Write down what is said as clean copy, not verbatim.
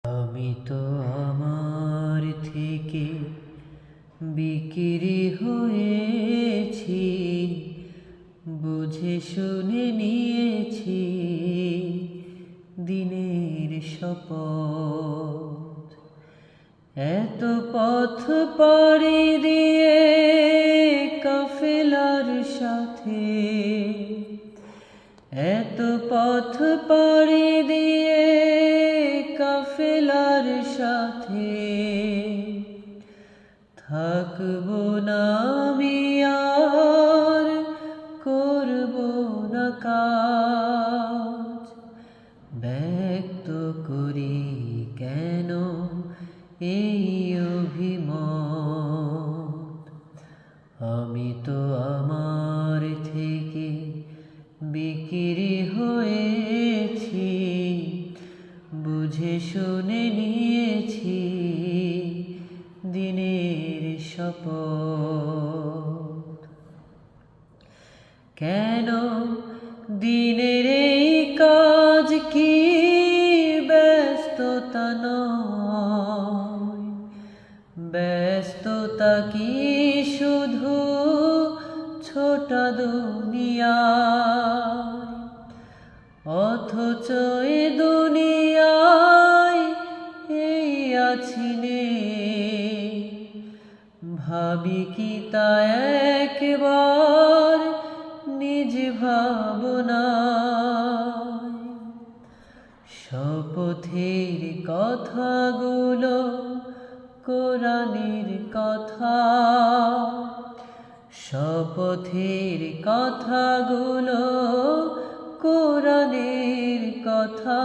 আমি তো আমার থেকে বিক্রি হয়েছি, বুঝে শুনে নিয়েছি দিনের শপথ। এত পথ পাড়ি দিয়ে কাফেলার সাথে, এত পথ পাড়ি দিয়ে কাফেলার সাথে থাকবো না আমি, আর করবো না কাজ। ব্যক্ত করি কেন এই অভিমত, আমি তো আমার থেকে বিক্রি হয়েছি, বুঝে শুনে নিয়েছি দিনের শপথ। কেন দিনের এই কাজ কি ব্যস্ততা নয়, ব্যস্ততা কি শুধু ছোটা দুনিয়ায়, অথচ এ দুনিয়ায় এই আছি নে, ভাবি কি তা একবার নিজ ভাবনায়। শপথের কথাগুলো কোরআনের কথা, শপথের কথাগুলো কোরআনের কথা।